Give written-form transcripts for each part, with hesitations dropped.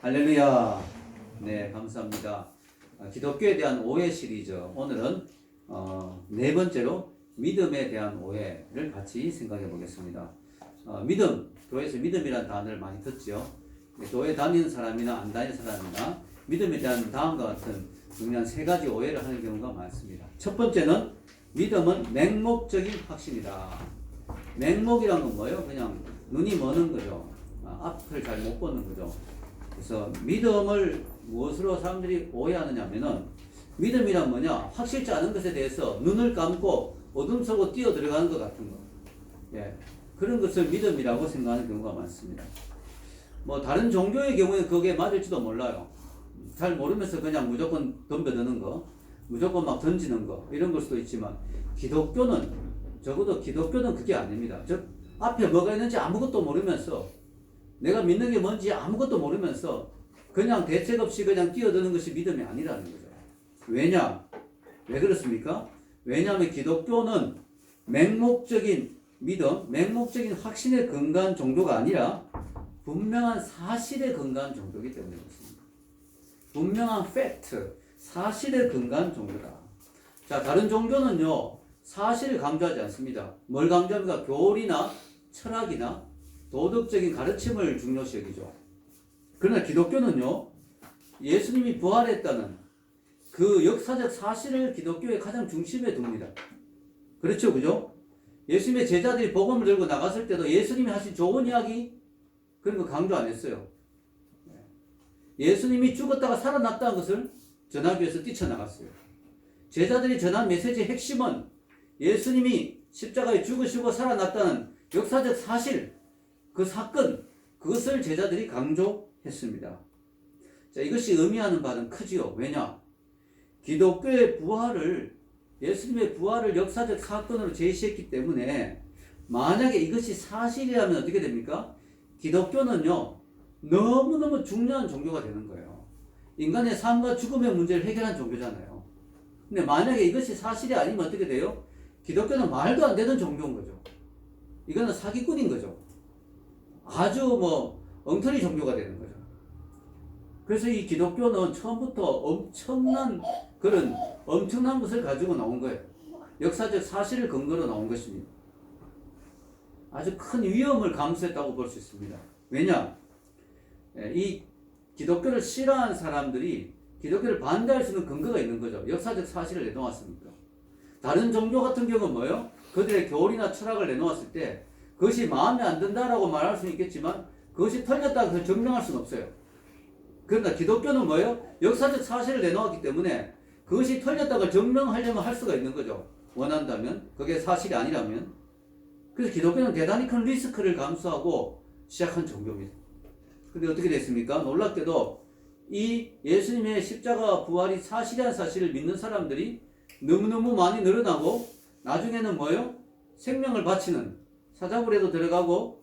할렐루야. 네, 감사합니다. 기독교에 대한 오해 시리즈. 오늘은 네 번째로 믿음에 대한 오해를 같이 생각해 보겠습니다. 믿음, 교회에서 믿음이라는 단어를 많이 듣죠. 교회 다니는 사람이나 안 다니는 사람이나 믿음에 대한 다음과 같은 중요한 세 가지 오해를 하는 경우가 많습니다. 첫 번째는 믿음은 맹목적인 확신이다. 맹목이란 건 뭐예요? 그냥 눈이 머는 거죠. 앞을 잘 못 보는 거죠. 그래서 믿음을 무엇으로 사람들이 오해하느냐면은 믿음이란 뭐냐? 확실치 않은 것에 대해서 눈을 감고 어둠 속으로 뛰어 들어가는 것 같은 거. 예. 그런 것을 믿음이라고 생각하는 경우가 많습니다. 뭐 다른 종교의 경우에 그게 맞을지도 몰라요. 잘 모르면서 그냥 무조건 덤벼드는 거, 무조건 막 던지는 거, 이런 걸 수도 있지만 기독교는 적어도 기독교는 그게 아닙니다. 즉 앞에 뭐가 있는지 아무것도 모르면서 내가 믿는 게 뭔지 아무것도 모르면서 그냥 대책 없이 그냥 뛰어드는 것이 믿음이 아니라는 거죠. 왜냐? 왜 그렇습니까? 왜냐하면 기독교는 맹목적인 믿음, 맹목적인 확신에 근거한 종교가 아니라 분명한 사실에 근거한 종교이기 때문에 그렇습니다. 분명한 팩트, 사실에 근거한 종교다. 자, 다른 종교는요, 사실을 강조하지 않습니다. 뭘 강조합니까? 교리나 철학이나 도덕적인 가르침을 중요시 여기죠. 그러나 기독교는요, 예수님이 부활했다는 그 역사적 사실을 기독교의 가장 중심에 둡니다. 그렇죠, 그죠? 예수님의 제자들이 복음을 들고 나갔을 때도 예수님이 하신 좋은 이야기 그런 거 강조 안 했어요. 예수님이 죽었다가 살아났다는 것을 전하기 위해서 뛰쳐나갔어요. 제자들이 전한 메시지의 핵심은 예수님이 십자가에 죽으시고 살아났다는 역사적 사실, 그 사건, 그것을 제자들이 강조했습니다. 자, 이것이 의미하는 바는 크지요. 왜냐? 기독교의 부활을, 예수님의 부활을 역사적 사건으로 제시했기 때문에 만약에 이것이 사실이라면 어떻게 됩니까? 기독교는요, 너무너무 중요한 종교가 되는 거예요. 인간의 삶과 죽음의 문제를 해결한 종교잖아요. 근데 만약에 이것이 사실이 아니면 어떻게 돼요? 기독교는 말도 안 되는 종교인 거죠. 이거는 사기꾼인 거죠. 아주 엉터리 종교가 되는 거죠. 그래서 이 기독교는 처음부터 엄청난 것을 가지고 나온 거예요. 역사적 사실을 근거로 나온 것입니다. 아주 큰 위험을 감수했다고 볼 수 있습니다. 왜냐? 이 기독교를 싫어하는 사람들이 기독교를 반대할 수 있는 근거가 있는 거죠. 역사적 사실을 내놓았으니까. 다른 종교 같은 경우는 뭐예요? 그들의 교리나 철학을 내놓았을 때 그것이 마음에 안 든다라고 말할 수는 있겠지만 그것이 틀렸다고 증명할 수는 없어요. 그러나 기독교는 뭐예요? 역사적 사실을 내놓았기 때문에 그것이 틀렸다고 증명하려면 할 수가 있는 거죠. 원한다면, 그게 사실이 아니라면. 그래서 기독교는 대단히 큰 리스크를 감수하고 시작한 종교입니다. 근데 어떻게 됐습니까? 놀랍게도 이 예수님의 십자가 부활이 사실이라는 사실을 믿는 사람들이 너무너무 많이 늘어나고 나중에는 뭐예요? 생명을 바치는, 사자굴에도 들어가고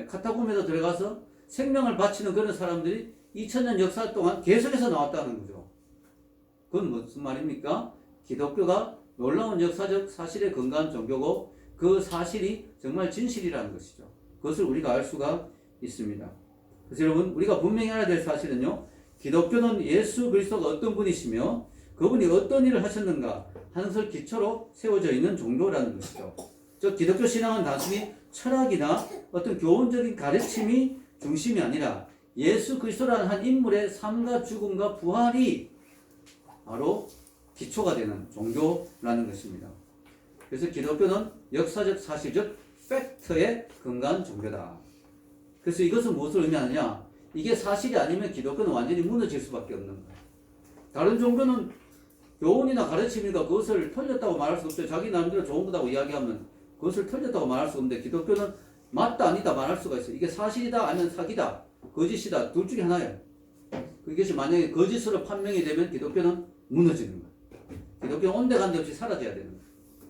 카타콤에도 들어가서 생명을 바치는 그런 사람들이 2000년 역사 동안 계속해서 나왔다는 거죠. 그건 무슨 말입니까? 기독교가 놀라운 역사적 사실에 근거한 종교고 그 사실이 정말 진실이라는 것이죠. 그것을 우리가 알 수가 있습니다. 그래서 여러분, 우리가 분명히 알아야 될 사실은요, 기독교는 예수 그리스도가 어떤 분이시며 그분이 어떤 일을 하셨는가 하는 것을 기초로 세워져 있는 종교라는 것이죠. 즉 기독교 신앙은 단순히 철학이나 어떤 교훈적인 가르침이 중심이 아니라 예수 그리스도라는 한 인물의 삶과 죽음과 부활이 바로 기초가 되는 종교라는 것입니다. 그래서 기독교는 역사적 사실, 즉 팩트에 근거한 종교다. 그래서 이것은 무엇을 의미하느냐? 이게 사실이 아니면 기독교는 완전히 무너질 수밖에 없는 거예요. 다른 종교는 교훈이나 가르침이니까 그것을 틀렸다고 말할 수 없어요. 자기 나름대로 좋은 거다고 이야기하면 그것을 틀렸다고 말할 수 없는데 기독교는 맞다 아니다 말할 수가 있어요. 이게 사실이다 아니면 사기다, 거짓이다, 둘 중에 하나예요. 그것이 만약에 거짓으로 판명이 되면 기독교는 무너지는 거예요. 기독교는 온데간데 없이 사라져야 되는 거예요.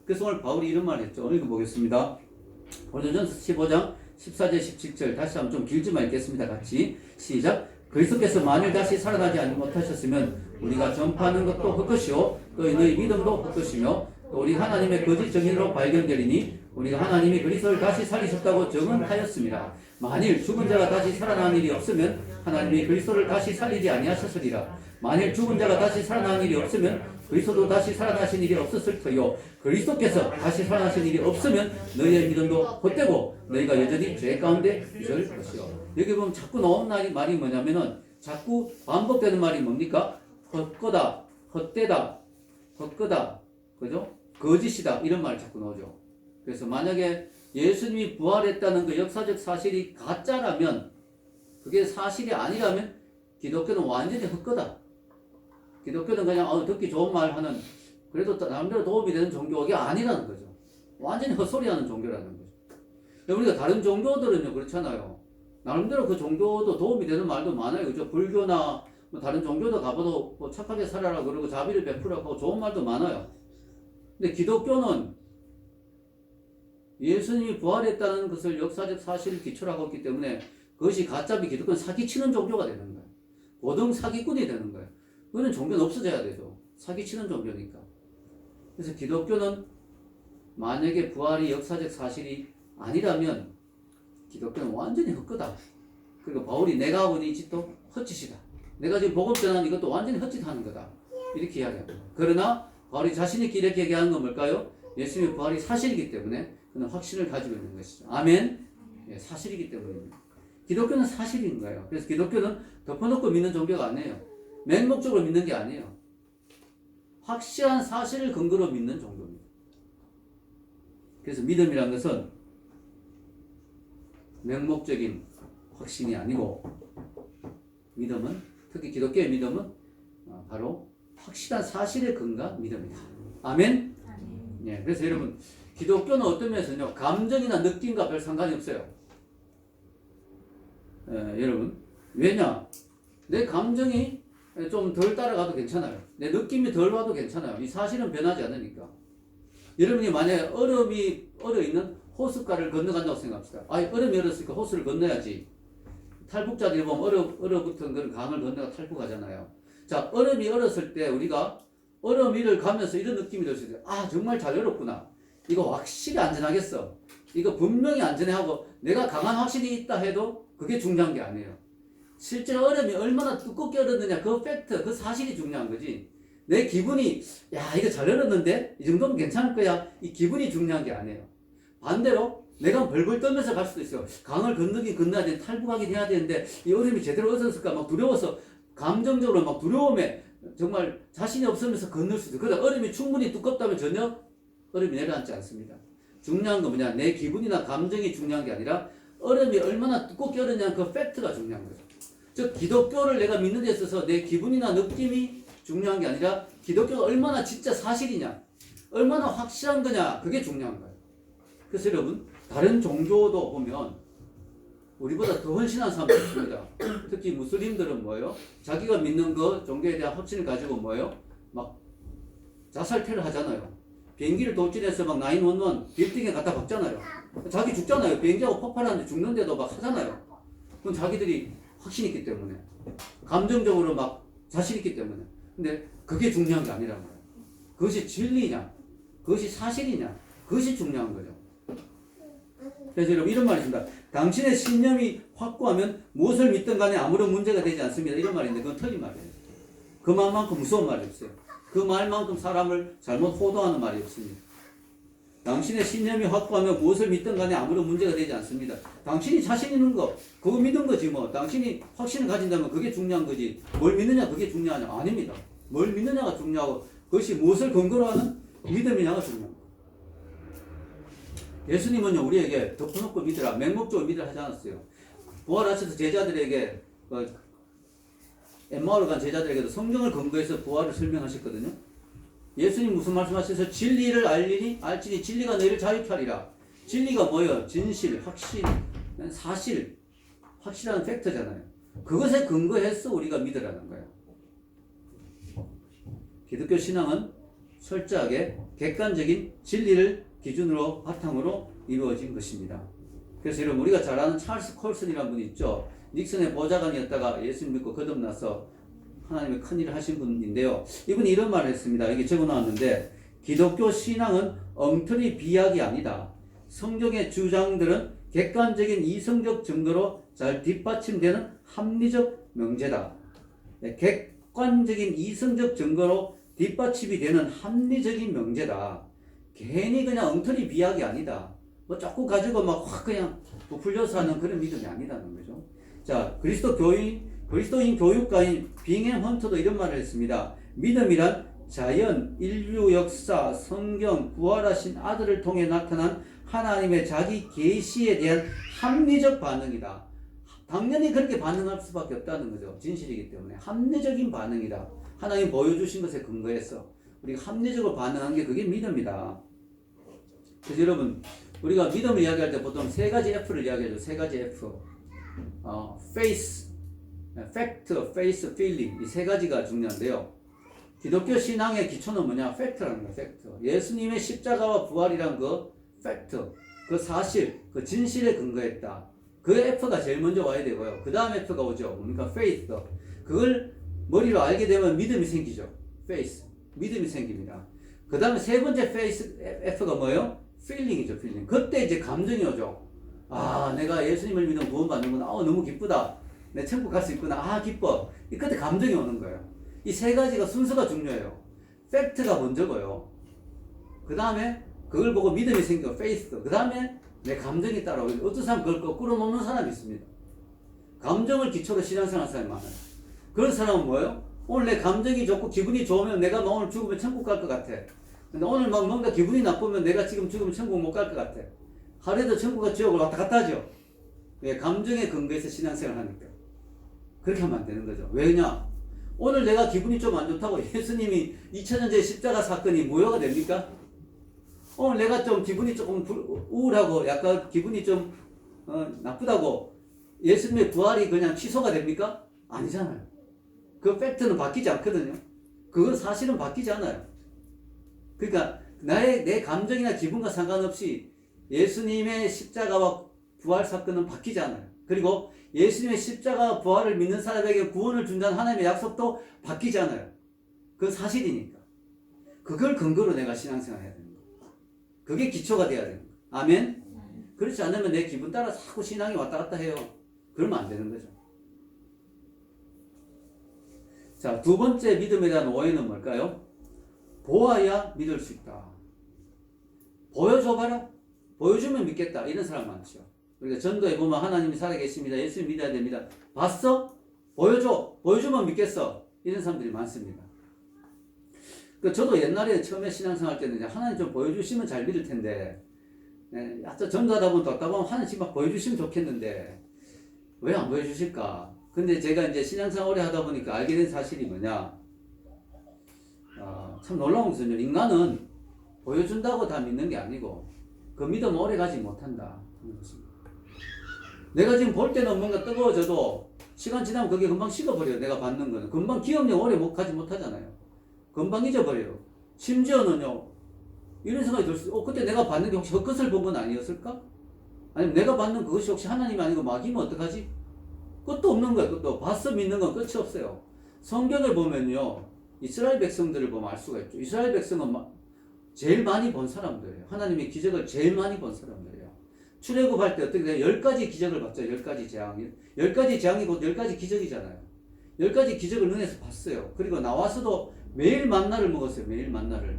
그래서 오늘 바울이 이런 말을 했죠. 오늘 읽어보겠습니다. 고린도전서 15장 14절 17절 다시 한번 좀 길지만 읽겠습니다. 같이 시작. 그리스도께서 만일 다시 살아나지 못하셨으면 우리가 전파하는 것도 헛것이요 또 너희 믿음도 헛것이며 또 우리 하나님의 거짓 증인으로 발견되리니 우리가 하나님이 그리스도를 다시 살리셨다고 증언하였습니다. 만일 죽은 자가 다시 살아난 일이 없으면 하나님이 그리스도를 다시 살리지 아니하셨으리라. 만일 죽은 자가 다시 살아난 일이 없으면 그리스도도 다시 살아나신 일이 없었을 터요. 그리스도께서 다시 살아나신 일이 없으면 너희의 믿음도 헛되고 너희가 여전히 죄 가운데 있을 것이요. 여기 보면 자꾸 나오는 말이 뭐냐면은 자꾸 반복되는 말이 뭡니까? 헛거다, 헛되다, 헛거다, 그죠? 거짓이다 이런 말 자꾸 나오죠. 그래서 만약에 예수님이 부활했다는 그 역사적 사실이 가짜라면, 그게 사실이 아니라면 기독교는 완전히 헛거다. 기독교는 그냥 듣기 좋은 말 하는, 그래도 나름대로 도움이 되는 종교가 아니라는 거죠. 완전히 헛소리하는 종교라는 거죠. 우리가 다른 종교들은요 그렇잖아요. 나름대로 그 종교도 도움이 되는 말도 많아요. 그죠? 불교나 뭐 다른 종교도 가봐도 뭐 착하게 살아라 그러고 자비를 베풀라고 좋은 말도 많아요. 근데 기독교는 예수님이 부활했다는 것을 역사적 사실을 기초로 하고 있기 때문에 그것이 가짜비 기독교는 사기치는 종교가 되는 거예요. 고등 사기꾼이 되는 거예요. 그거는 종교는 없어져야 되죠. 사기치는 종교니까. 그래서 기독교는 만약에 부활이 역사적 사실이 아니라면 기독교는 완전히 헛거다. 그리고 바울이 내가 하고 있는 이 짓도 헛짓이다. 내가 지금 복음 전하는 이것도 완전히 헛짓하는 거다. 이렇게 이야기합니다. 그러나 바울이 자신 있게 이렇게 얘기하는 건 뭘까요? 예수님의 부활이 사실이기 때문에 그는 확신을 가지고 있는 것이죠. 아멘. 예, 사실이기 때문입니다. 기독교는 사실인 거예요. 그래서 기독교는 덮어놓고 믿는 종교가 아니에요. 맹목적으로 믿는 게 아니에요. 확실한 사실을 근거로 믿는 종교입니다. 그래서 믿음이란 것은 맹목적인 확신이 아니고, 믿음은, 특히 기독교의 믿음은 바로 확실한 사실에 근거한 믿음이다. 아멘? 예, 그래서 여러분, 기독교는 어떤 면에서는요, 감정이나 느낌과 별 상관이 없어요. 여러분, 왜냐? 내 감정이 좀 덜 따라가도 괜찮아요. 내 느낌이 덜 와도 괜찮아요. 이 사실은 변하지 않으니까. 여러분이 만약에 얼음이 얼어있는 호숫가를 건너간다고 생각합시다. 얼음이 얼었으니까 호수를 건너야지. 탈북자들이 보면 얼어붙은 그런 강을 건너가 탈북하잖아요. 자, 얼음이 얼었을 때 우리가 얼음 위를 가면서 이런 느낌이 들 수 있어요. 정말 잘 얼었구나. 이거 확실히 안전하겠어. 이거 분명히 안전해 하고 내가 강한 확신이 있다 해도 그게 중요한 게 아니에요. 실제로 얼음이 얼마나 두껍게 얼었느냐, 그 팩트, 그 사실이 중요한 거지. 내 기분이, 이거 잘 얼었는데? 이 정도면 괜찮을 거야. 이 기분이 중요한 게 아니에요. 반대로, 내가 벌벌 떨면서 갈 수도 있어요. 강을 건너야 되는데, 탈북하긴 해야 되는데, 이 얼음이 제대로 얼었을까 막 두려워서, 감정적으로 막 두려움에 정말 자신이 없으면서 건널 수도 있어요. 그러다 얼음이 충분히 두껍다면 전혀 얼음이 내려앉지 않습니다. 중요한 건 뭐냐? 내 기분이나 감정이 중요한 게 아니라, 얼음이 얼마나 두껍게 얼었냐는 그 팩트가 중요한 거죠. 즉 기독교를 내가 믿는 데 있어서 내 기분이나 느낌이 중요한 게 아니라 기독교가 얼마나 진짜 사실이냐, 얼마나 확실한 거냐, 그게 중요한 거예요. 그래서 여러분, 다른 종교도 보면 우리보다 더 헌신한 사람도 있습니다. 특히 무슬림들은 뭐예요? 자기가 믿는 그 종교에 대한 확신을 가지고 뭐예요? 막 자살태를 하잖아요. 비행기를 돌진해서 막 911 빌딩에 갖다 박잖아요. 자기 죽잖아요. 비행기하고 폭발하는데 죽는데도 막 하잖아요. 그건 자기들이 확신 있기 때문에, 감정적으로 막 자신 있기 때문에. 근데 그게 중요한 게 아니라는 거예요. 그것이 진리냐, 그것이 사실이냐, 그것이 중요한 거죠. 그래서 여러분 이런 말이 있습니다. 당신의 신념이 확고하면 무엇을 믿든 간에 아무런 문제가 되지 않습니다. 이런 말인데 그건 틀린 말이에요. 그 말만큼 무서운 말이 없어요. 그 말만큼 사람을 잘못 호도하는 말이 없습니다. 당신의 신념이 확고하면 무엇을 믿든 간에 아무런 문제가 되지 않습니다. 당신이 자신 있는 거, 그거 믿는 거지 뭐. 당신이 확신을 가진다면 그게 중요한 거지. 뭘 믿느냐 그게 중요하냐? 아닙니다. 뭘 믿느냐가 중요하고 그것이 무엇을 근거로 하는 믿음이냐가 중요한 거예요. 예수님은요 우리에게 덮어놓고 믿으라, 맹목적으로 믿으라 하지 않았어요. 부활하셔서 제자들에게 엠마오로 간 제자들에게도 성경을 근거해서 부활을 설명하셨거든요. 예수님 무슨 말씀하셔서 진리를 알지니 진리가 너희를 자유케 하리라. 진리가 뭐예요? 진실, 확신, 사실, 확실한 팩트잖아요. 그것에 근거해서 우리가 믿으라는 거예요. 기독교 신앙은 철저하게 객관적인 진리를 기준으로 바탕으로 이루어진 것입니다. 그래서 여러분 우리가 잘 아는 찰스 콜슨이라는 분이 있죠. 닉슨의 보좌관이었다가 예수님 믿고 거듭나서 하나님의 큰 일을 하신 분인데요. 이분이 이런 말을 했습니다. 여기 적어 나왔는데 기독교 신앙은 엉터리 비약이 아니다. 성경의 주장들은 객관적인 이성적 증거로 잘 뒷받침되는 합리적 명제다. 객관적인 이성적 증거로 뒷받침이 되는 합리적인 명제다. 괜히 그냥 엉터리 비약이 아니다. 뭐 조금 가지고 막 확 그냥 부풀려서 하는 그런 믿음이 아니다는 거죠. 자, 그리스도인 교육가인 빙햄 헌터도 이런 말을 했습니다. 믿음이란 자연, 인류 역사, 성경, 부활하신 아들을 통해 나타난 하나님의 자기 계시에 대한 합리적 반응이다. 당연히 그렇게 반응할 수밖에 없다는 거죠. 진실이기 때문에 합리적인 반응이다. 하나님 보여주신 것에 근거해서 우리가 합리적으로 반응한 게 그게 믿음이다. 그래서 여러분, 우리가 믿음을 이야기할 때 보통 세 가지 F를 이야기하죠. 세 가지 F. Faith, Fact, Faith, Feeling. 이 세 가지가 중요한데요. 기독교 신앙의 기초는 뭐냐? 팩트라는 거예요. 팩트. 예수님의 십자가와 부활이란 그 팩트, 그 사실, 그 진실에 근거했다. 그 F가 제일 먼저 와야 되고요. 그 다음 F가 오죠. 뭡니까? faith. 그걸 머리로 알게 되면 믿음이 생기죠. faith. 믿음이 생깁니다. 그 다음에 세 번째 F가 뭐예요? feeling이죠. feeling. 그때 이제 감정이 오죠. 아, 내가 예수님을 믿으면 구원받는구나. 너무 기쁘다. 내 천국 갈 수 있구나. 아, 기뻐. 그때 감정이 오는 거예요. 이 세 가지가 순서가 중요해요. 팩트가 먼저고요. 그 다음에 그걸 보고 믿음이 생겨. faith. 그 다음에 내 감정이 따라오죠. 어떤 사람 그걸 거꾸로 놓는 사람이 있습니다. 감정을 기초로 신앙생활 하는 사람이 많아요. 그런 사람은 뭐예요? 오늘 내 감정이 좋고 기분이 좋으면 내가 오늘 죽으면 천국 갈 것 같아. 근데 오늘 막 뭔가 기분이 나쁘면 내가 지금 죽으면 천국 못 갈 것 같아. 하루에도 천국과 지옥을 왔다 갔다 하죠. 왜? 감정에 근거해서 신앙생활 하니까. 그렇게 하면 안 되는 거죠. 왜냐? 오늘 내가 기분이 좀 안 좋다고 예수님이 2000년 전에 십자가 사건이 무효가 됩니까? 오늘 내가 좀 기분이 조금 우울하고 약간 기분이 좀 나쁘다고 예수님의 부활이 그냥 취소가 됩니까? 아니잖아요. 그 팩트는 바뀌지 않거든요. 그건 사실은 바뀌지 않아요. 그러니까 내 감정이나 기분과 상관없이 예수님의 십자가와 부활 사건은 바뀌지 않아요. 그리고 예수님의 십자가 부활을 믿는 사람에게 구원을 준다는 하나님의 약속도 바뀌지 않아요. 그건 사실이니까. 그걸 근거로 내가 신앙생활 해야 되는 거예요. 그게 기초가 돼야 되는 거예요. 아멘? 그렇지 않으면 내 기분 따라 자꾸 신앙이 왔다 갔다 해요. 그러면 안 되는 거죠. 자, 두 번째 믿음에 대한 오해는 뭘까요? 보아야 믿을 수 있다. 보여줘봐라. 보여주면 믿겠다. 이런 사람 많죠. 우리가 전도에 보면 하나님이 살아계십니다. 예수님 믿어야 됩니다. 봤어? 보여줘. 보여주면 믿겠어. 이런 사람들이 많습니다. 저도 옛날에 처음에 신앙생활 때는 하나님 좀 보여주시면 잘 믿을 텐데, 전도하다 보면 하나님 지금 막 보여주시면 좋겠는데, 왜 안 보여주실까? 근데 제가 이제 신앙생활 오래 하다 보니까 알게 된 사실이 뭐냐? 참 놀라운 것은요. 인간은 보여준다고 다 믿는 게 아니고, 그 믿음 오래 가지 못한다. 내가 지금 볼 때는 뭔가 뜨거워져도 시간 지나면 그게 금방 식어버려요. 내가 받는 거는. 금방 기억력 오래 가지 못하잖아요. 금방 잊어버려요. 심지어는요, 이런 생각이 들 수, 그때 내가 받는 게 혹시 헛것을 본 건 아니었을까? 아니면 내가 받는 그것이 혹시 하나님이 아니고 마귀면 어떡하지? 끝도 없는 거예요. 끝도. 봤어 믿는 건 끝이 없어요. 성경을 보면요, 이스라엘 백성들을 보면 알 수가 있죠. 이스라엘 백성은 제일 많이 본 사람들이에요. 하나님의 기적을 제일 많이 본 사람들이에요. 출애굽할 때 어떻게 돼요? 10가지 기적을 봤죠. 10가지 재앙이. 10가지 재앙이 곧 10가지 기적이잖아요. 10가지 기적을 눈에서 봤어요. 그리고 나와서도 매일 만나를 먹었어요. 매일 만나를.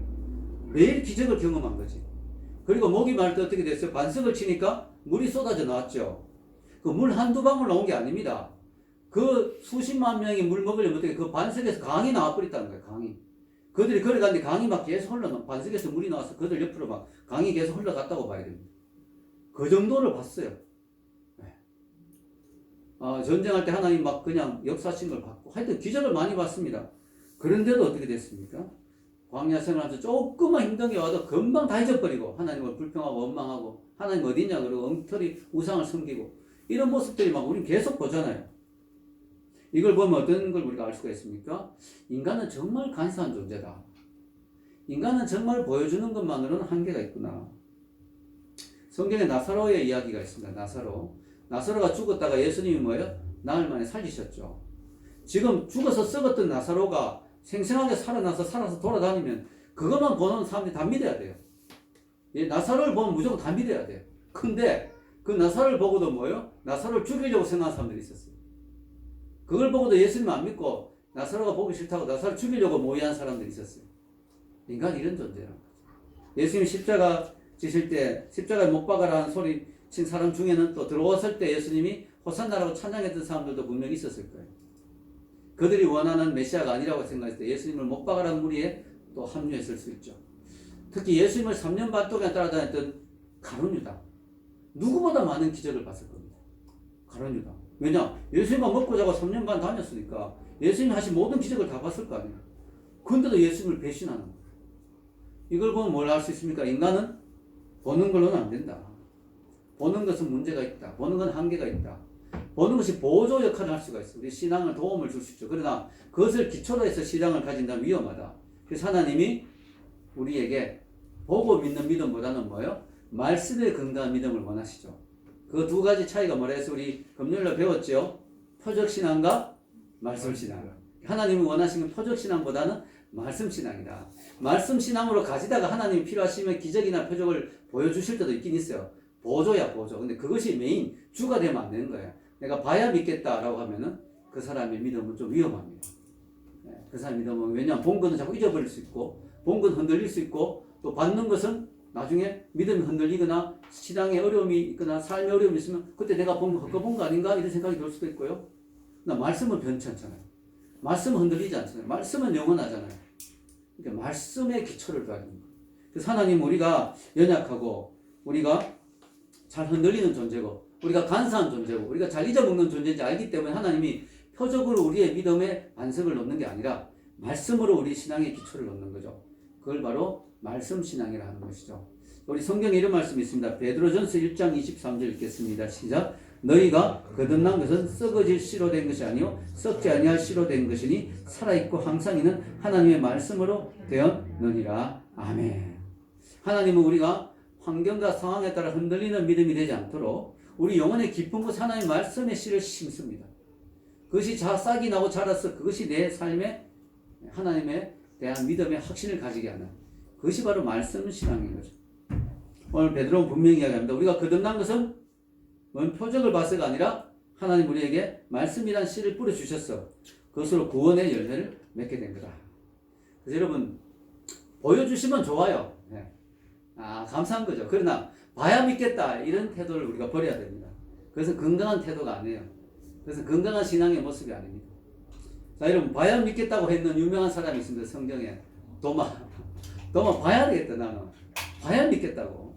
매일 기적을 경험한 거지. 그리고 목이 마를 때 어떻게 됐어요? 반석을 치니까 물이 쏟아져 나왔죠. 그 물 한두 방울 나온 게 아닙니다. 그 수십만 명이 물 먹으려면 어떻게 그 반석에서 강이 나와버렸다는 거예요. 강이. 그들이 걸어갔는데 강이 막 계속 흘러나, 반석에서 물이 나와서 그들 옆으로 막 강이 계속 흘러갔다고 봐야 됩니다. 그 정도를 봤어요. 네. 전쟁할 때 하나님 막 그냥 역사하신 걸 봤고, 하여튼 기적을 많이 봤습니다. 그런데도 어떻게 됐습니까? 광야 생활하면서 조금만 힘든 게 와도 금방 다 잊어버리고, 하나님을 불평하고 원망하고, 하나님 어디냐 그러고 엉터리 우상을 섬기고, 이런 모습들이 막 우리는 계속 보잖아요. 이걸 보면 어떤 걸 우리가 알 수가 있습니까? 인간은 정말 간사한 존재다. 인간은 정말 보여주는 것만으로는 한계가 있구나. 성경에 나사로의 이야기가 있습니다. 나사로가 죽었다가 예수님이 뭐예요? 나흘 만에 살리셨죠. 지금 죽어서 썩었던 나사로가 생생하게 살아나서 살아서 돌아다니면 그것만 보는 사람들이 다 믿어야 돼요. 예, 나사로를 보면 무조건 다 믿어야 돼요. 근데 그 나사로를 보고도 뭐예요? 나사로를 죽이려고 생각하는 사람들이 있었어요. 그걸 보고도 예수님 안 믿고 나사로가 보기 싫다고 나사로를 죽이려고 모의한 사람들이 있었어요. 인간이 이런 존재라는 거죠. 예수님 십자가 지실 때 십자가에 못 박아라는 소리 친 사람 중에는 또 들어왔을 때 예수님이 호산나라고 찬양했던 사람들도 분명히 있었을 거예요. 그들이 원하는 메시아가 아니라고 생각했을 때 예수님을 못 박아라는 무리에 또 합류했을 수 있죠. 특히 예수님을 3년 반 동안 따라다녔던 가룟 유다. 누구보다 많은 기적을 봤을 겁니다. 가룟 유다. 왜냐? 예수님만 먹고 자고 3년 반 다녔으니까 예수님이 하신 모든 기적을 다 봤을 거 아니에요. 근데도 예수님을 배신하는 거예요. 이걸 보면 뭘 알 수 있습니까? 인간은 보는 걸로는 안 된다. 보는 것은 문제가 있다. 보는 건 한계가 있다. 보는 것이 보조 역할을 할 수가 있어. 우리 신앙을 도움을 줄 수 있죠. 그러나 그것을 기초로 해서 신앙을 가진다면 위험하다. 그래서 하나님이 우리에게 보고 믿는 믿음보다는 뭐예요? 말씀에 근거한 믿음을 원하시죠. 그 두 가지 차이가 뭐라 해서 우리 금요일날 배웠죠? 표적신앙과 말씀신앙. 하나님이 원하시는 표적신앙보다는 말씀신앙이다. 말씀신앙으로 가지다가 하나님이 필요하시면 기적이나 표적을 보여주실 때도 있긴 있어요. 보조야 보조. 근데 그것이 메인 주가 되면 안 되는 거예요. 내가 봐야 믿겠다라고 하면은 그 사람의 믿음은 좀 위험합니다. 그 사람의 믿음은 왜냐하면 본 거는 자꾸 잊어버릴 수 있고 본 건 흔들릴 수 있고 또 받는 것은 나중에 믿음이 흔들리거나 신앙에 어려움이 있거나 삶에 어려움이 있으면 그때 내가 본 거 아닌가 이런 생각이 들 수도 있고요. 나 말씀은 변치 않잖아요. 말씀은 흔들리지 않잖아요. 말씀은 영원하잖아요. 그러니까 말씀의 기초를 둬야 됩니다. 그래서 하나님 우리가 연약하고 우리가 잘 흔들리는 존재고 우리가 간사한 존재고 우리가 잘 잊어먹는 존재인지 알기 때문에 하나님이 표적으로 우리의 믿음에 반석을 놓는 게 아니라 말씀으로 우리 신앙의 기초를 놓는 거죠. 그걸 바로 말씀신앙이라 하는 것이죠. 우리 성경에 이런 말씀이 있습니다. 베드로전서 1장 23절 읽겠습니다. 시작. 너희가 거듭난 것은 썩어질 씨로 된 것이 아니요 썩지 아니할 씨로 된 것이니 살아있고 항상 있는 하나님의 말씀으로 되었느니라. 아멘. 하나님은 우리가 환경과 상황에 따라 흔들리는 믿음이 되지 않도록 우리 영혼의 깊은 곳 하나님의 말씀의 씨를 심습니다. 그것이 싹이 나고 자라서 그것이 내 삶에 하나님에 대한 믿음의 확신을 가지게 하는 그것이 바로 말씀신앙인 거죠. 오늘 베드로는 분명히 이야기합니다. 우리가 거듭난 것은 뭔 표적을 봐서가 아니라 하나님 우리에게 말씀이란 씨를 뿌려주셨어. 그것으로 구원의 열매를 맺게 된 거다. 그래서 여러분 보여주시면 좋아요. 네. 감사한 거죠. 그러나 봐야 믿겠다 이런 태도를 우리가 버려야 됩니다. 그래서 건강한 태도가 아니에요. 그래서 건강한 신앙의 모습이 아닙니다. 자, 여러분 봐야 믿겠다고 했는 유명한 사람이 있습니다. 성경에 도마 봐야 되겠다. 나는 봐야 믿겠다고.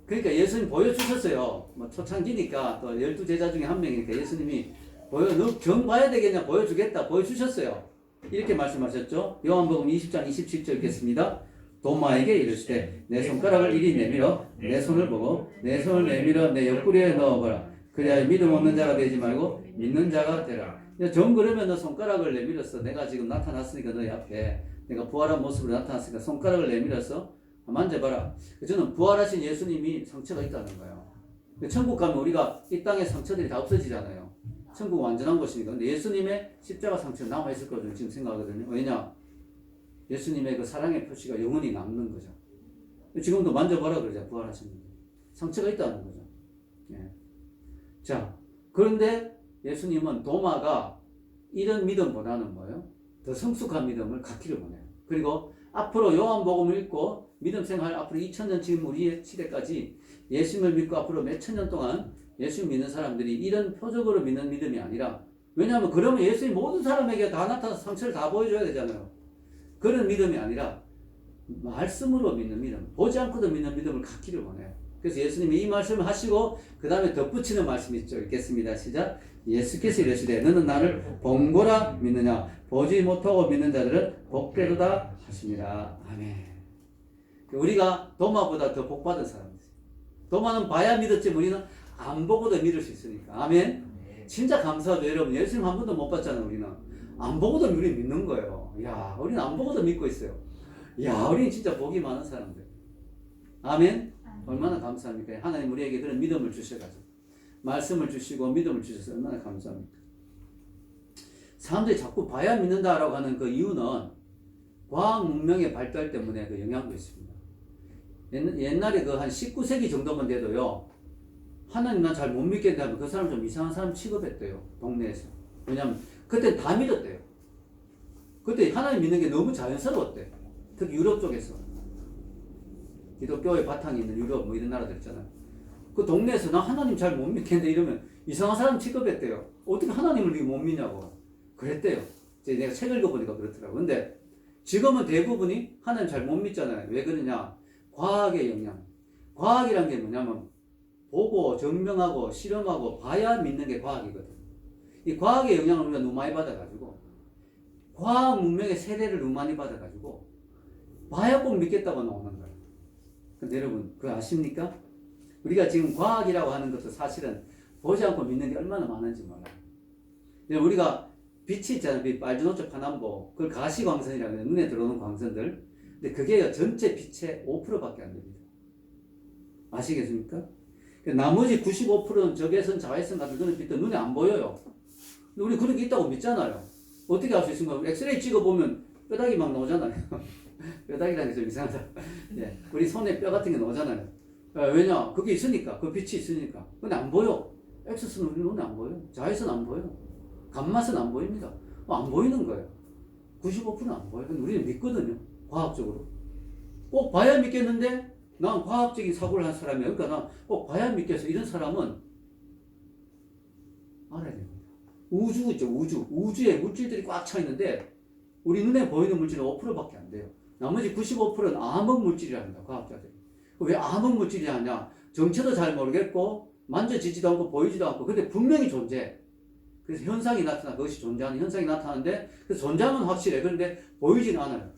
그러니까 예수님 보여주셨어요. 뭐 초창기니까 또 12제자 중에 한 명이니까 예수님이 너 정 봐야 되겠냐 보여주겠다 보여주셨어요. 이렇게 말씀하셨죠. 요한복음 20장 27절 읽겠습니다. 도마에게 이르시되 내 손가락을 이리 내밀어 내 손을 보고 내 손을 내밀어 내 옆구리에 넣어보라. 그래야 믿음 없는 자가 되지 말고 믿는 자가 되라. 정 그러면 너 손가락을 내밀었어. 내가 지금 나타났으니까 너희 앞에 내가 부활한 모습으로 나타났으니까 손가락을 내밀어서 만져봐라. 저는 부활하신 예수님이 상처가 있다는 거예요. 천국 가면 우리가 이 땅의 상처들이 다 없어지잖아요. 천국 완전한 곳이니까. 근데 예수님의 십자가 상처는 남아있을 거죠. 지금 생각하거든요. 왜냐? 예수님의 그 사랑의 표시가 영원히 남는 거죠. 지금도 만져봐라 그러죠. 부활하신 분. 상처가 있다는 거죠. 예. 자, 그런데 예수님은 도마가 이런 믿음보다는 뭐예요? 더 성숙한 믿음을 갖기를 원해요. 그리고 앞으로 요한복음을 읽고 믿음 생활 앞으로 2000년 지금 우리의 시대까지 예수님을 믿고 앞으로 몇천 년 동안 예수님 믿는 사람들이 이런 표적으로 믿는 믿음이 아니라 왜냐하면 그러면 예수님 모든 사람에게 다 나타나서 상처를 다 보여줘야 되잖아요. 그런 믿음이 아니라 말씀으로 믿는 믿음, 보지 않고도 믿는 믿음을 갖기를 원해요. 그래서 예수님이 이 말씀을 하시고 그 다음에 덧붙이는 말씀이 있죠. 읽겠습니다. 시작. 예수께서 이르시되 너는 나를 본고라 믿느냐 보지 못하고 믿는 자들은 복되도다 하십니다. 아멘. 우리가 도마보다 더 복받은 사람이죠. 도마는 봐야 믿었지 우리는 안 보고도 믿을 수 있으니까. 아멘. 진짜 감사하죠. 여러분 예수님 한 번도 못 봤잖아요. 우리는 안 보고도 우리 믿는 거예요. 야, 우리는 안 보고도 믿고 있어요. 야, 우리는 진짜 복이 많은 사람들. 아멘. 얼마나 감사합니까? 하나님 우리에게 그런 믿음을 주셔가지고 말씀을 주시고 믿음을 주셔서 얼마나 감사합니까? 사람들이 자꾸 봐야 믿는다라고 하는 그 이유는 과학 문명의 발달 때문에 그 영향도 있습니다. 옛날에 그 한 19세기 정도만 돼도요, 하나님 난 잘 못 믿겠는데 하면 그 사람 좀 이상한 사람 취급했대요, 동네에서. 왜냐면 그때 다 믿었대요. 그때 하나님 믿는 게 너무 자연스러웠대. 특히 유럽 쪽에서. 기독교의 바탕이 있는 유럽 뭐 이런 나라들 있잖아요. 그 동네에서 나 하나님 잘 못 믿겠는데 이러면 이상한 사람 취급했대요. 어떻게 하나님을 못 믿냐고 그랬대요. 내가 책 읽어보니까 그렇더라고. 근데 지금은 대부분이 하나님 잘 못 믿잖아요. 왜 그러냐? 과학의 영향. 과학이란 게 뭐냐면 보고 증명하고 실험하고 봐야 믿는 게 과학이거든. 이 과학의 영향을 우리가 너무 많이 받아가지고 과학 문명의 세례를 너무 많이 받아가지고 봐야 꼭 믿겠다고 나오는 거예요. 근데 여러분 그거 아십니까? 우리가 지금 과학이라고 하는 것도 사실은 보지 않고 믿는 게 얼마나 많은지 몰라요. 우리가 빛이 있잖아요. 빨주노초 파남보. 그걸 가시광선이라고 해요. 눈에 들어오는 광선들. 근데 그게 전체 빛의 5%밖에 안 됩니다. 아시겠습니까? 나머지 95%는 적외선, 자외선 같은 그런 빛도 눈에 안 보여요. 근데 우리 그런 게 있다고 믿잖아요. 어떻게 알 수 있습니까? 엑스레이 찍어보면 뼈다귀 막 나오잖아요. 뼈다귀라는 게 좀 이상하다. 예. 우리 손에 뼈 같은 게 나오잖아요. 왜냐? 그게 있으니까. 그 빛이 있으니까. 근데 안 보여. 엑스선은 우리 눈에 안 보여. 자외선 안 보여. 감마선 안 보입니다. 안 보이는 거예요. 95%는 안 보여요. 근데 우리는 믿거든요. 과학적으로. 꼭 봐야 믿겠는데 난 과학적인 사고를 한 사람이야. 그러니까 난 꼭 봐야 믿겠어. 이런 사람은 알아야 됩니다. 우주 있죠. 우주에 물질들이 꽉 차 있는데 우리 눈에 보이는 물질은 5%밖에 안 돼요. 나머지 95%는 암흑 물질이라 합니다. 과학자들이. 왜 암흑 물질이 하냐? 정체도 잘 모르겠고 만져지지도 않고 보이지도 않고 근데 분명히 존재해. 그래서 현상이 나타나 그것이 존재하는 현상이 나타나는데 그 존재는 확실해. 그런데 보이지는 않아요.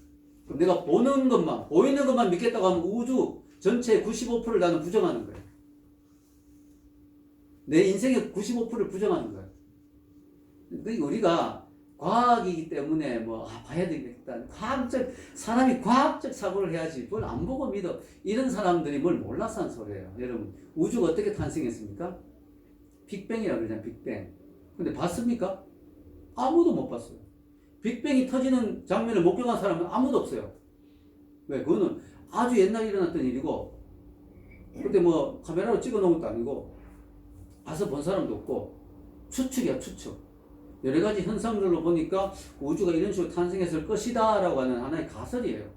그럼 내가 보는 것만 믿겠다고 하면 우주 전체의 95%를 나는 부정하는 거예요. 내 인생의 95%를 부정하는 거예요. 그러니까 우리가 과학이기 때문에 봐야 되겠다. 사람이 과학적 사고를 해야지 뭘 안 보고 믿어. 이런 사람들이 뭘 몰라서 한 소리예요. 여러분, 우주가 어떻게 탄생했습니까? 빅뱅이라고 그러잖아요. 빅뱅. 근데 봤습니까? 아무도 못 봤어요. 빅뱅이 터지는 장면을 목격한 사람은 아무도 없어요. 왜? 그거는 아주 옛날에 일어났던 일이고, 근데 카메라로 찍어 놓은 것도 아니고, 가서 본 사람도 없고, 추측이야, 추측. 여러 가지 현상들로 보니까 우주가 이런 식으로 탄생했을 것이다 라고 하는 하나의 가설이에요.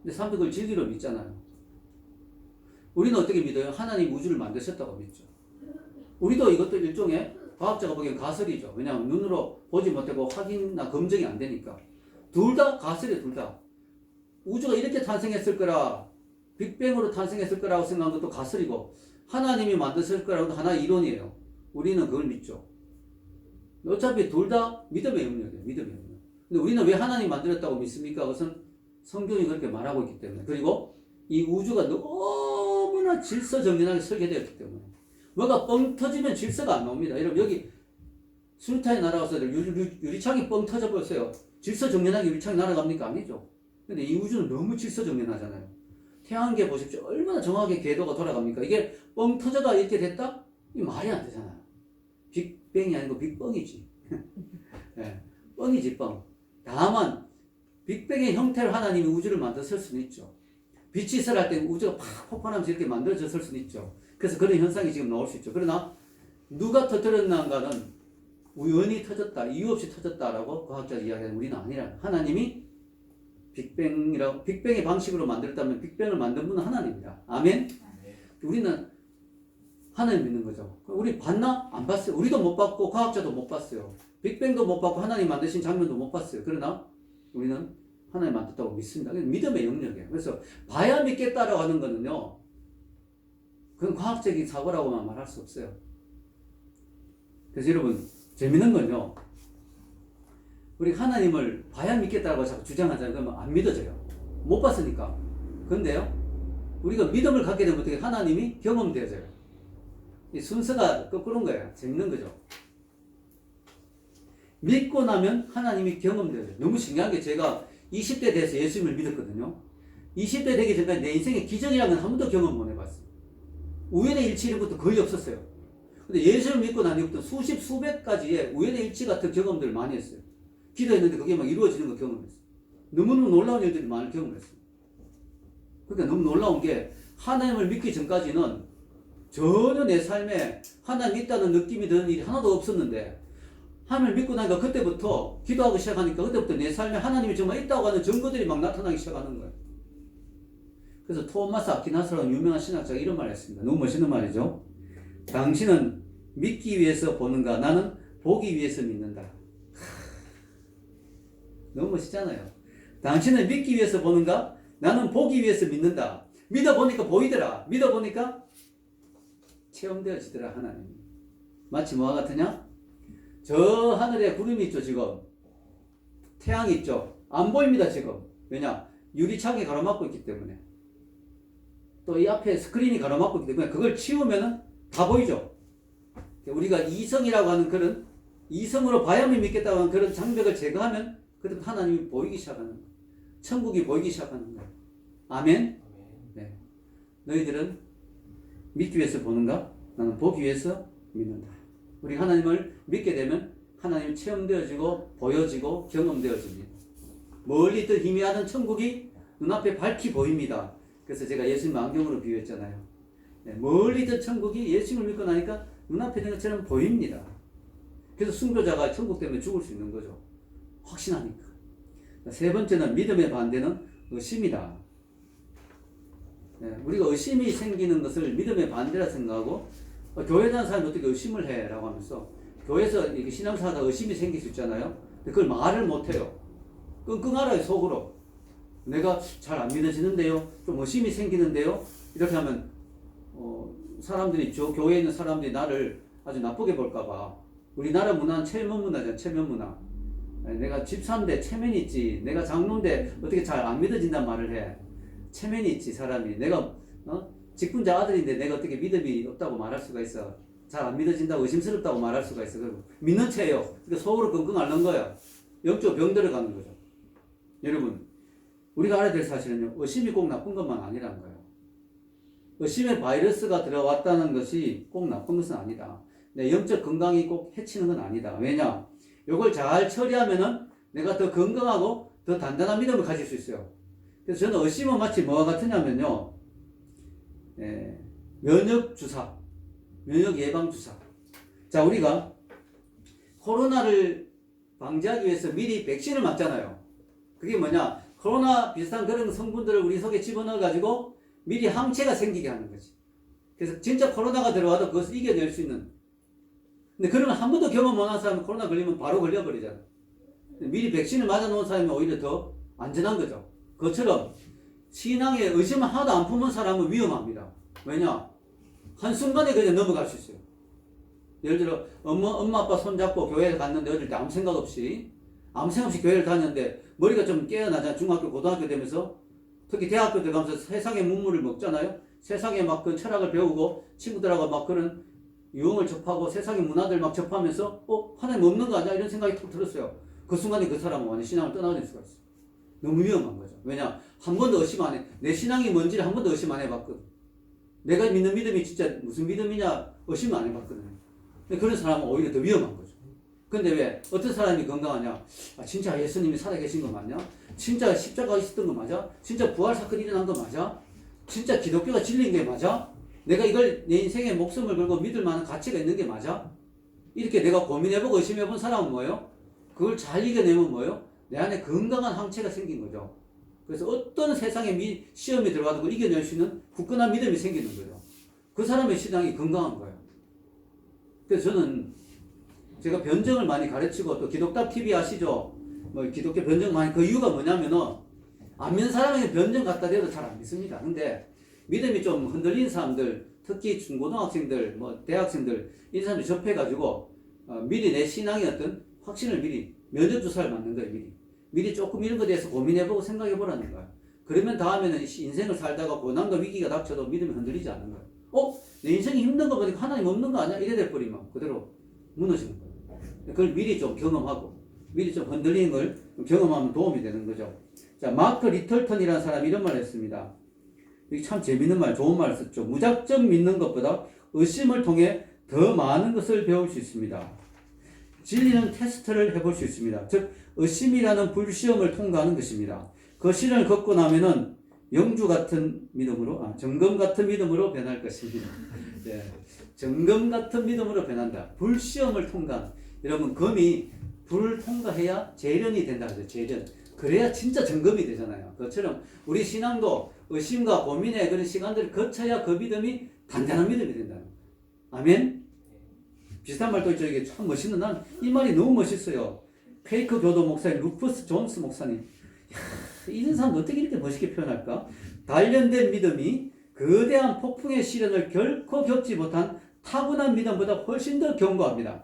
근데 사람들 그걸 진리로 믿잖아요. 우리는 어떻게 믿어요? 하나님 우주를 만드셨다고 믿죠. 우리도 이것도 일종의 과학자가 보기엔 가설이죠. 왜냐하면 눈으로 보지 못하고 확인이나 검증이 안 되니까. 둘 다 가설이에요, 둘 다. 우주가 이렇게 탄생했을 거라, 빅뱅으로 탄생했을 거라고 생각한 것도 가설이고, 하나님이 만드실 거라고도 하나의 이론이에요. 우리는 그걸 믿죠. 어차피 둘 다 믿음의 영역이에요. 믿음의 영역. 근데 우리는 왜 하나님 만들었다고 믿습니까? 그것은 성경이 그렇게 말하고 있기 때문에. 그리고 이 우주가 너무나 질서정연하게 설계되었기 때문에. 뭐가 뻥 터지면 질서가 안 나옵니다. 여러분 여기 수류탄이 날아가서 유리창이 뻥 터져버렸어요. 질서정연하게 유리창이 날아갑니까? 아니죠. 근데 이 우주는 너무 질서정연하잖아요. 태양계 보십시오. 얼마나 정확하게 궤도가 돌아갑니까? 이게 뻥 터져가 이렇게 됐다? 이 말이 안 되잖아요. 빅뱅이 아니고 빅뻥이지. 네, 뻥이지 뻥. 다만 빅뱅의 형태로 하나님이 우주를 만들었을 수는 있죠. 빛이 있을 때 우주가 팍 폭발하면서 이렇게 만들어졌을 수는 있죠. 그래서 그런 현상이 지금 나올 수 있죠. 그러나 누가 터뜨렸는가는 우연히 터졌다, 이유 없이 터졌다라고 과학자들이 이야기하는 우리는 아니라 하나님이 빅뱅의 방식으로 만들었다면 빅뱅을 만든 분은 하나님입니다. 아멘? 우리는 하나님 믿는 거죠. 우리 봤나? 안 봤어요. 우리도 못 봤고 과학자도 못 봤어요. 빅뱅도 못 봤고 하나님 만드신 장면도 못 봤어요. 그러나 우리는 하나님 만들었다고 믿습니다. 믿음의 영역이에요. 그래서 봐야 믿겠다라고 하는 거는요, 그건 과학적인 사고라고만 말할 수 없어요. 그래서 여러분 재밌는 건요, 우리 하나님을 봐야 믿겠다고 자꾸 주장하잖아요. 그러면 안 믿어져요. 못 봤으니까. 그런데요, 우리가 믿음을 갖게 되면 어떻게 하나님이 경험되어져요. 이 순서가 거꾸로인 거예요. 재밌는 거죠. 믿고 나면 하나님이 경험되어져요. 너무 신기한 게 제가 20대 돼서 예수님을 믿었거든요. 20대 되기 전까지 내 인생에 기적이라는 건 한 번도 경험 못 해봤어요. 우연의 일치 이런 것도 거의 없었어요. 근데 예수를 믿고 난 이후부터 수십, 수백 가지의 우연의 일치 같은 경험들을 많이 했어요. 기도했는데 그게 막 이루어지는 거 경험했어요. 너무너무 놀라운 일들이 많이 경험했어요. 그러니까 너무 놀라운 게 하나님을 믿기 전까지는 전혀 내 삶에 하나님 있다는 느낌이 드는 일이 하나도 없었는데 하나님을 믿고 나니까 그때부터 기도하기 시작하니까 그때부터 내 삶에 하나님이 정말 있다고 하는 증거들이 막 나타나기 시작하는 거예요. 그래서 토마스 아퀴나스라는 유명한 신학자가 이런 말을 했습니다. 너무 멋있는 말이죠. 당신은 믿기 위해서 보는가? 나는 보기 위해서 믿는다. 너무 멋있잖아요. 당신은 믿기 위해서 보는가? 나는 보기 위해서 믿는다. 믿어보니까 보이더라. 믿어보니까 체험되어지더라. 하나님이. 마치 뭐와 같으냐? 저 하늘에 구름이 있죠. 지금 태양이 있죠. 안 보입니다. 지금. 왜냐? 유리창이 가로막고 있기 때문에. 또 이 앞에 스크린이 가로막고 있기 때문에 그걸 치우면은 다 보이죠. 우리가 이성이라고 하는 그런 이성으로 봐야만 믿겠다고 하는 그런 장벽을 제거하면 그때부터 하나님이 보이기 시작하는 거예요. 천국이 보이기 시작하는 거예요. 아멘? 네. 너희들은 믿기 위해서 보는가? 나는 보기 위해서 믿는다. 우리 하나님을 믿게 되면 하나님이 체험되어지고 보여지고 경험되어집니다. 멀리 있던 희미하던 천국이 눈앞에 밝히 보입니다. 그래서 제가 예수님 안경으로 비유했잖아요. 네, 멀리 있던 천국이 예수님을 믿고 나니까 눈앞에 있는 것처럼 보입니다. 그래서 순교자가 천국 때문에 죽을 수 있는 거죠. 확신하니까. 세 번째는 믿음의 반대는 의심이다. 네, 우리가 의심이 생기는 것을 믿음의 반대라 생각하고 교회 다니는 사람이 어떻게 의심을 해? 라고 하면서 교회에서 이렇게 신앙생활하다가 의심이 생길 수 있잖아요. 근데 그걸 말을 못해요. 끙끙 앓아요. 속으로. 내가 잘 안 믿어지는데요. 좀 의심이 생기는데요. 이렇게 하면 사람들이 교회에 있는 사람들이 나를 아주 나쁘게 볼까봐. 우리나라 문화는 체면 문화잖아. 체면 문화. 내가 집사인데 체면이 있지. 내가 장로인데 어떻게 잘 안 믿어진단 말을 해. 체면이 있지 사람이. 내가 직분자 아들인데 내가 어떻게 믿음이 없다고 말할 수가 있어. 잘 안 믿어진다고 의심스럽다고 말할 수가 있어. 그리고 믿는 채예요. 그러니까 속으로 끙끙 앓는 거야. 영적 병 들어가는 거죠. 여러분 우리가 알아야 될 사실은요. 의심이 꼭 나쁜 것만 아니라는 거예요. 의심의 바이러스가 들어왔다는 것이 꼭 나쁜 것은 아니다. 내 영적 건강이 꼭 해치는 건 아니다. 왜냐? 이걸 잘 처리하면은 내가 더 건강하고 더 단단한 믿음을 가질 수 있어요. 그래서 저는 의심은 마치 뭐와 같으냐면요. 면역 주사, 면역 예방 주사. 자, 우리가 코로나를 방지하기 위해서 미리 백신을 맞잖아요. 그게 뭐냐? 코로나 비슷한 그런 성분들을 우리 속에 집어넣어 가지고 미리 항체가 생기게 하는 거지. 그래서 진짜 코로나가 들어와도 그것을 이겨낼 수 있는. 근데 그러면 한 번도 경험 못한 사람은 코로나 걸리면 바로 걸려버리잖아. 미리 백신을 맞아놓은 사람이 오히려 더 안전한 거죠. 그것처럼 신앙에 의심을 하나도 안 품은 사람은 위험합니다. 왜냐? 한순간에 그냥 넘어갈 수 있어요. 예를 들어 엄마 아빠 손잡고 교회에 갔는데 어릴 때 아무 생각 없이 교회를 다녔는데 머리가 좀 깨어나잖아. 중학교 고등학교 되면서 특히 대학교 들어가면서 세상의 문물을 먹잖아요. 세상에 막 그 철학을 배우고 친구들하고 막 그런 유흥을 접하고 세상의 문화들 막 접하면서 하나님 없는 거 아니야? 이런 생각이 탁 들었어요. 그 순간에 그 사람은 완전 신앙을 떠나갈 수가 있어요. 너무 위험한 거죠. 왜냐? 한 번도 의심 안 해. 내 신앙이 뭔지를 한 번도 의심 안 해봤거든. 내가 믿는 믿음이 진짜 무슨 믿음이냐 의심 안 해봤거든. 근데 그런 사람은 오히려 더 위험한 거죠. 근데 왜 어떤 사람이 건강하냐? 진짜 예수님이 살아계신 거 맞냐? 진짜 십자가 있었던 거 맞아? 진짜 부활 사건이 일어난 거 맞아? 진짜 기독교가 진리인 게 맞아? 내가 이걸 내 인생에 목숨을 걸고 믿을 만한 가치가 있는 게 맞아? 이렇게 내가 고민해보고 의심해본 사람은 뭐예요? 그걸 잘 이겨내면 뭐예요? 내 안에 건강한 항체가 생긴 거죠. 그래서 어떤 세상에 시험이 들어와도 그걸 이겨낼 수 있는 굳건한 믿음이 생기는 거죠. 그 사람의 신앙이 건강한 거예요. 그래서 저는 제가 변정을 많이 가르치고 또 기독답 TV 아시죠? 기독교 변정 많이 그 이유가 뭐냐면은 안 믿는 사람에게 변정 갖다 대도 잘 안 믿습니다. 근데 믿음이 좀 흔들린 사람들, 특히 중고등학생들, 대학생들 이런 사람들 접해가지고 미리 내 신앙의 어떤 확신을 미리 면접 주사를 맞는 거예요. 미리 조금 이런 것에 대해서 고민해보고 생각해보라는 거예요. 그러면 다음에는 인생을 살다가 고난과 위기가 닥쳐도 믿음이 흔들리지 않는 거예요. 내 인생이 힘든 거 보니까 하나님 없는 거 아니야? 이래 돼버리면 그대로 무너지는 거예요. 그걸 미리 좀 경험하고 미리 좀 흔들리는 걸 경험하면 도움이 되는 거죠. 자, 마크 리틀턴이라는 사람이 이런 말을 했습니다. 이게 참 재밌는 말, 좋은 말을 썼죠. 무작정 믿는 것보다 의심을 통해 더 많은 것을 배울 수 있습니다. 진리는 테스트를 해볼 수 있습니다. 즉 의심이라는 불시험을 통과하는 것입니다. 그 시련을 겪고 나면은 영주 같은 믿음으로, 점검 같은 믿음으로 변할 것입니다. 네, 점검 같은 믿음으로 변한다. 불시험을 통과한. 여러분, 검이 불을 통과해야 재련이 된다. 재련. 그래야 진짜 점검이 되잖아요. 그것처럼 우리 신앙도 의심과 고민의 그런 시간들을 거쳐야 그 믿음이 단단한 믿음이 된다. 아멘? 비슷한 말도 있죠. 이게 참 멋있는, 난 이 말이 너무 멋있어요. 페이크 교도 목사님, 루퍼스 존스 목사님. 이런 사람도 어떻게 이렇게 멋있게 표현할까? 단련된 믿음이 거대한 폭풍의 시련을 결코 겪지 못한 타고난 믿음보다 훨씬 더 견고합니다.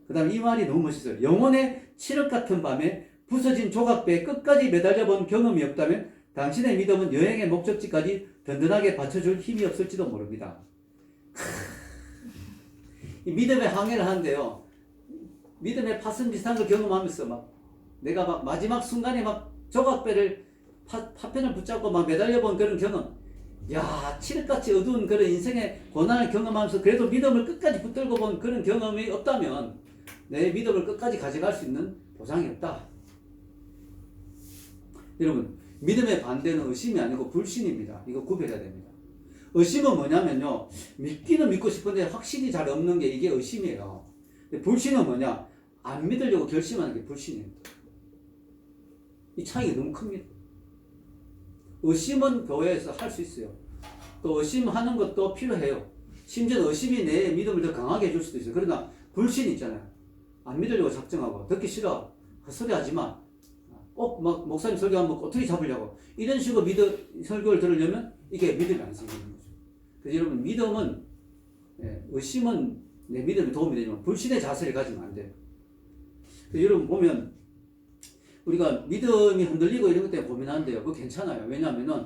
그 다음 이 말이 너무 멋있어요. 영혼의 칠흑 같은 밤에 부서진 조각배에 끝까지 매달려 본 경험이 없다면 당신의 믿음은 여행의 목적지까지 든든하게 받쳐줄 힘이 없을지도 모릅니다. 이 믿음의 항해를 하는데요. 믿음의 파선 비슷한 걸 경험하면서 내가 마지막 순간에 조각배를 파편을 붙잡고 매달려 본 그런 경험. 야, 칠흑같이 어두운 그런 인생의 고난을 경험하면서 그래도 믿음을 끝까지 붙들고 본 그런 경험이 없다면 내 믿음을 끝까지 가져갈 수 있는 보장이 없다. 여러분, 믿음의 반대는 의심이 아니고 불신입니다. 이거 구별해야 됩니다. 의심은 뭐냐면요, 믿기는 믿고 싶은데 확신이 잘 없는 게 이게 의심이에요. 불신은 뭐냐, 안 믿으려고 결심하는 게 불신이에요. 이 차이가 너무 큽니다. 의심은 교회에서 할 수 있어요. 또 의심하는 것도 필요해요. 심지어 의심이 내 믿음을 더 강하게 해줄 수도 있어요. 그러나 불신 있잖아요. 안 믿으려고 작정하고, 듣기 싫어, 헛소리 하지 마, 꼭 목사님 설교하면 어떻게 잡으려고, 이런 식으로 설교를 들으려면 이게 믿음이 안 생기는 거죠. 그래서 여러분, 믿음은, 의심은 내 믿음에 도움이 되지만 불신의 자세를 가지면 안 돼요. 여러분 보면 우리가 믿음이 흔들리고 이런 것 때문에 고민하는데요. 그거 괜찮아요. 왜냐하면은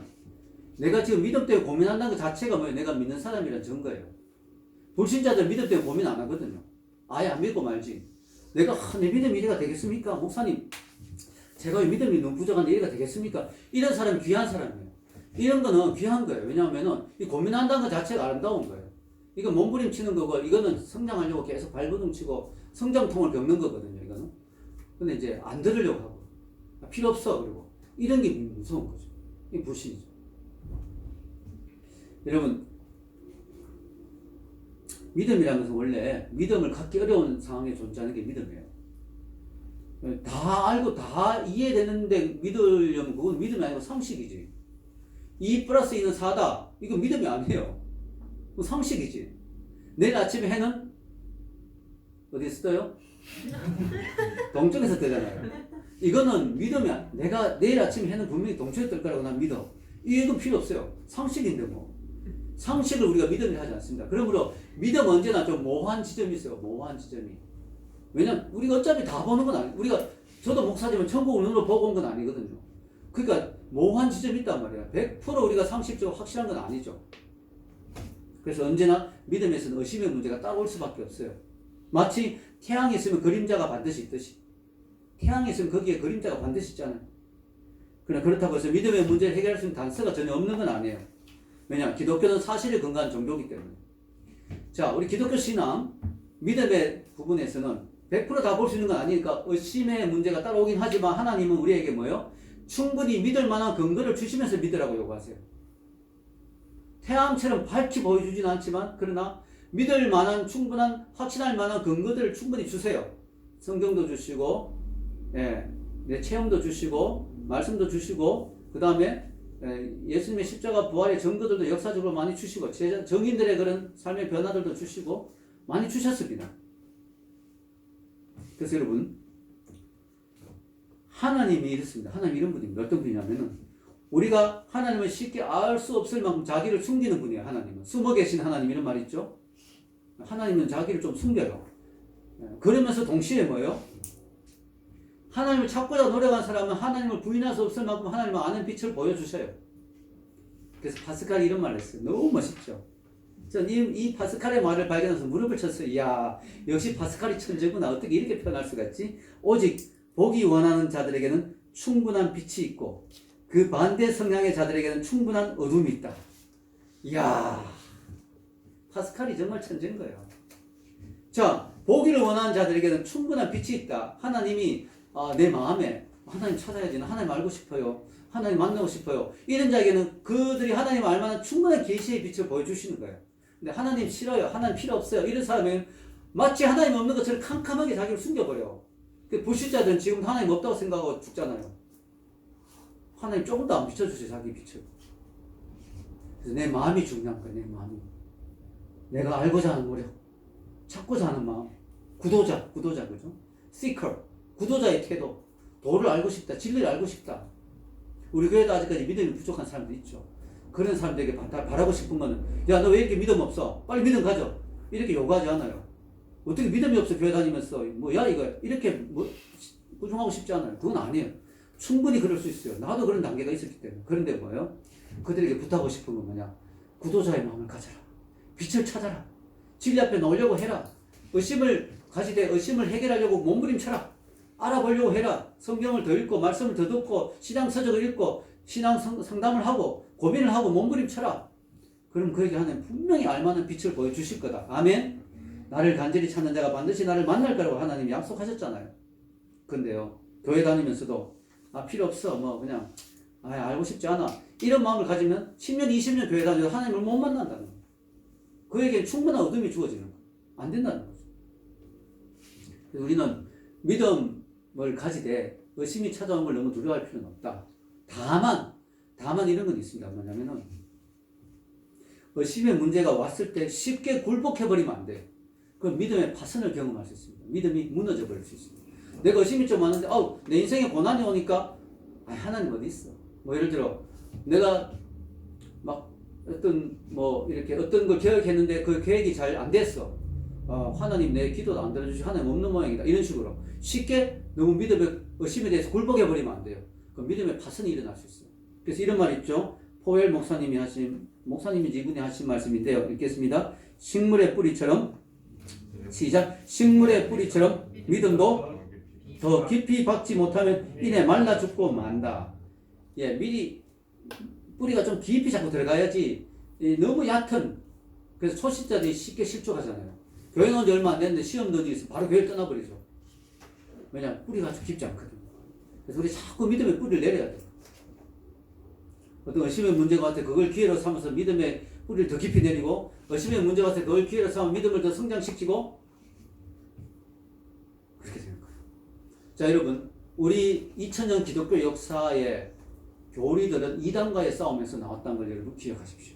내가 지금 믿음 때문에 고민한다는 것 자체가 뭐예요? 내가 믿는 사람이라는 증거예요. 불신자들 믿음 때문에 고민 안 하거든요. 아예 안 믿고 말지. 내가 내 믿음이 이래가 되겠습니까? 목사님, 제가 믿음이 너무 부족한데 이래가 되겠습니까? 이런 사람이 귀한 사람이에요. 이런 거는 귀한 거예요. 왜냐하면은 이 고민한다는 것 자체가 아름다운 거예요. 이거 몸부림치는 거고, 이거는 성장하려고 계속 발버둥 치고 성장통을 겪는 거거든요. 이거는. 근데 이제 안 들으려고 하고, 필요 없어. 그리고 이런 게 무서운 거죠. 이게 불신이죠. 여러분, 믿음이라는 것은 원래 믿음을 갖기 어려운 상황에 존재하는 게 믿음이에요. 다 알고 다 이해되는데 믿으려면 그건 믿음이 아니고 상식이지. 2 플러스 2는 4다. 이건 믿음이 아니에요. 그건 상식이지. 내일 아침에 해는 어디서 떠요? 동쪽에서 뜨잖아요. 이거는 믿음이 아니야. 내가 내일 아침에 해는 분명히 동쪽에 뜰 거라고 난 믿어. 이건 필요 없어요. 상식인데 뭐. 상식을 우리가 믿음이라 하지 않습니다. 그러므로 믿음 언제나 좀 모호한 지점이 있어요. 모호한 지점이. 왜냐면 우리가 어차피 다 보는 건 아니에요. 저도 목사지만 천국을 눈으로 보고 온 건 아니거든요. 그러니까 모호한 지점이 있단 말이에요. 100% 우리가 상식적으로 확실한 건 아니죠. 그래서 언제나 믿음에서는 의심의 문제가 딱 올 수밖에 없어요. 마치 태양이 있으면 그림자가 반드시 있듯이. 태양이 있으면 거기에 그림자가 반드시 있잖아요. 그러나 그렇다고 해서 믿음의 문제를 해결할 수 있는 단서가 전혀 없는 건 아니에요. 왜냐? 기독교는 사실에 근거한 종교이기 때문에. 자, 우리 기독교 신앙, 믿음의 부분에서는 100% 다 볼 수 있는 건 아니니까 의심의 문제가 따라오긴 하지만 하나님은 우리에게 뭐예요? 충분히 믿을 만한 근거를 주시면서 믿으라고 요구하세요. 태양처럼 밝히 보여주진 않지만 그러나 믿을 만한 충분한 확신할 만한 근거들을 충분히 주세요. 성경도 주시고, 내 체험도 주시고, 말씀도 주시고, 그 다음에 예수님의 십자가 부활의 증거들도 역사적으로 많이 주시고, 정인들의 그런 삶의 변화들도 주시고 많이 주셨습니다. 그래서 여러분, 하나님이 이렇습니다. 하나님 이런 분입니다. 어떤 분이냐면은 우리가 하나님을 쉽게 알 수 없을 만큼 자기를 숨기는 분이에요. 하나님은 숨어 계신 하나님, 이런 말 있죠. 하나님은 자기를 좀 숨겨요. 그러면서 동시에 뭐예요? 하나님을 찾고자 노력한 사람은 하나님을 부인할 수 없을 만큼 하나님을 아는 빛을 보여주셔요. 그래서 파스칼이 이런 말을 했어요. 너무 멋있죠. 전 이 파스칼의 말을 발견해서 무릎을 쳤어요. 이야, 역시 파스칼이 천재구나. 어떻게 이렇게 표현할 수가 있지? 오직 보기 원하는 자들에게는 충분한 빛이 있고 그 반대 성향의 자들에게는 충분한 어둠이 있다. 이야, 파스칼이 정말 천재인 거예요. 자, 보기를 원하는 자들에게는 충분한 빛이 있다. 하나님이 내 마음에 하나님 찾아야지. 나 하나님 알고 싶어요. 하나님 만나고 싶어요. 이런 자에게는 그들이 하나님 알만한 충분한 계시의 빛을 보여주시는 거예요. 근데 하나님 싫어요. 하나님 필요 없어요. 이런 사람은 마치 하나님 없는 것처럼 캄캄하게 자기를 숨겨버려. 그 불신자들은 지금 하나님 없다고 생각하고 죽잖아요. 하나님 조금도 안 비춰주세요. 자기 빛을. 그래서 내 마음이 중요한 거예요. 내 마음이. 내가 알고자 하는 노력. 찾고자 하는 마음. 구도자, 그죠? seeker. 구도자의 태도. 도를 알고 싶다. 진리를 알고 싶다. 우리 교회도 아직까지 믿음이 부족한 사람도 있죠. 그런 사람들에게 바라고 싶은 거는, 야, 너 왜 이렇게 믿음 없어? 빨리 믿음 가져. 이렇게 요구하지 않아요. 어떻게 믿음이 없어? 교회 다니면서. 뭐야, 이거. 이렇게 부정하고 싶지 않아요. 그건 아니에요. 충분히 그럴 수 있어요. 나도 그런 단계가 있었기 때문에. 그런데 뭐예요? 그들에게 부탁하고 싶은 건 뭐냐? 구도자의 마음을 가져라. 빛을 찾아라. 진리 앞에 놓으려고 해라. 의심을 가지되 의심을 해결하려고 몸부림쳐라. 알아보려고 해라. 성경을 더 읽고 말씀을 더 듣고 신앙 서적을 읽고 신앙 상담을 하고 고민을 하고 몸부림쳐라. 그럼 그에게 하나님 분명히 알만한 빛을 보여주실 거다. 아멘. 나를 간절히 찾는 자가 반드시 나를 만날 거라고 하나님이 약속하셨잖아요. 근데요, 교회 다니면서도 필요 없어. 뭐 그냥 알고 싶지 않아. 이런 마음을 가지면 10년, 20년 교회 다녀도 하나님을 못 만난다는 거예요. 그에게 충분한 어둠이 주어지는 거예요. 안 된다는 거죠. 우리는 믿음을 가지되 의심이 찾아오는 걸 너무 두려워할 필요는 없다. 다만 이런 건 있습니다. 뭐냐면은 의심의 문제가 왔을 때 쉽게 굴복해버리면 안 돼요. 그럼 믿음의 파선을 경험할 수 있습니다. 믿음이 무너져 버릴 수 있습니다. 내가 의심이 좀 많은데 내 인생에 고난이 오니까 하나님 어디 있어? 뭐 예를 들어 내가 막 이렇게 어떤 걸 계획했는데 그 계획이 잘 안 됐어. 하나님 내 기도도 안 들어주시고 하나님 없는 모양이다. 이런 식으로 쉽게 너무 믿음의 의심에 대해서 굴복해버리면 안 돼요. 그 믿음의 파선이 일어날 수 있어요. 그래서 이런 말 있죠. 포엘 목사님인지 이분이 하신 말씀인데요. 읽겠습니다. 식물의 뿌리처럼 시작. 식물의 뿌리처럼 믿음도 더 깊이 박지 못하면 이내 말라 죽고 만다. 예, 미리 뿌리가 좀 깊이 자꾸 들어가야지. 너무 얕은, 그래서 초신자들이 쉽게 실족하잖아요. 교회 나온 지 얼마 안 됐는데 시험 넣어지서 바로 교회 떠나버리죠. 왜냐, 뿌리가 아주 깊지 않거든요. 그래서 우리 자꾸 믿음의 뿌리를 내려야 돼요. 어떤 의심의 문제가 왔을 때 그걸 기회로 삼아서 믿음의 뿌리를 더 깊이 내리고, 의심의 문제가 왔을 때 그걸 기회로 삼아 믿음을 더 성장시키고, 그렇게 되는 거예요. 자, 여러분, 우리 2000년 기독교 역사의 교리들은 이단과의 싸움에서 나왔다는 걸 여러분 기억하십시오.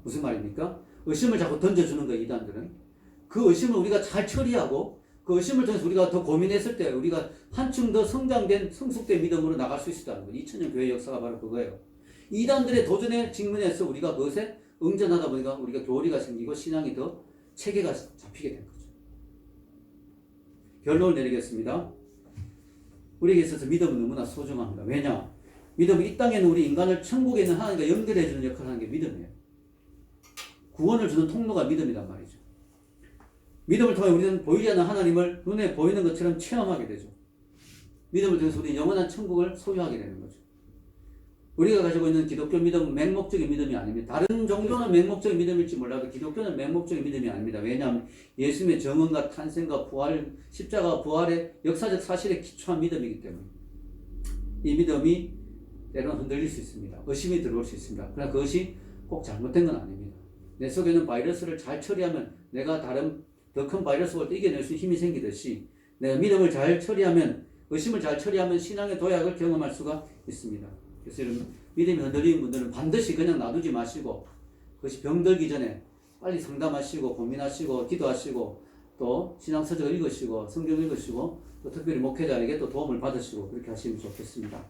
무슨 말입니까? 의심을 자꾸 던져주는 거예요, 이단들은. 그 의심을 우리가 잘 처리하고, 그 의심을 통해서 우리가 더 고민했을 때 우리가 한층 더 성장된 성숙된 믿음으로 나갈 수 있었다는 거예요. 2000년 교회 역사가 바로 그거예요. 이단들의 도전에 직면해서 우리가 그것에 응전하다 보니까 우리가 교리가 생기고 신앙이 더 체계가 잡히게 된 거죠. 결론을 내리겠습니다. 우리에게 있어서 믿음은 너무나 소중합니다. 왜냐? 믿음은 이 땅에는 우리 인간을 천국에 있는 하나님과 연결해주는 역할을 하는 게 믿음이에요. 구원을 주는 통로가 믿음이란 말이죠. 믿음을 통해 우리는 보이지 않는 하나님을 눈에 보이는 것처럼 체험하게 되죠. 믿음을 통해서 우리는 영원한 천국을 소유하게 되는 거죠. 우리가 가지고 있는 기독교 믿음은 맹목적인 믿음이 아닙니다. 다른 종교는 맹목적인 믿음일지 몰라도 기독교는 맹목적인 믿음이 아닙니다. 왜냐하면 예수님의 정언과 탄생과 부활, 십자가 부활의 역사적 사실에 기초한 믿음이기 때문에 이 믿음이 때로는 흔들릴 수 있습니다. 의심이 들어올 수 있습니다. 그러나 그것이 꼭 잘못된 건 아닙니다. 내 속에 있는 바이러스를 잘 처리하면 내가 다른 더 큰 바이러스를 이겨낼 수 있는 힘이 생기듯이 내가 믿음을 잘 처리하면, 의심을 잘 처리하면 신앙의 도약을 경험할 수가 있습니다. 그래서 여러분, 믿음이 흔들리는 분들은 반드시 그냥 놔두지 마시고 그것이 병들기 전에 빨리 상담하시고 고민하시고 기도하시고 또 신앙서적 읽으시고 성경 읽으시고 또 특별히 목회자에게 또 도움을 받으시고 그렇게 하시면 좋겠습니다.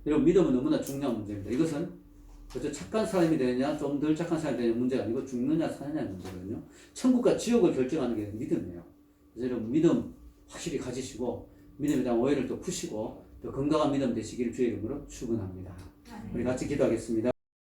여러분, 믿음은 너무나 중요한 문제입니다. 이것은 그저 착한 사람이 되느냐 좀 덜 착한 사람이 되느냐 문제가 아니고 죽느냐 사느냐의 문제거든요. 천국과 지옥을 결정하는 게 믿음이에요. 그래서 여러분, 믿음 확실히 가지시고 믿음에 대한 오해를 또 푸시고 또 건강한 믿음 되시기를 주의 이름으로 축원합니다. 우리 같이 기도하겠습니다.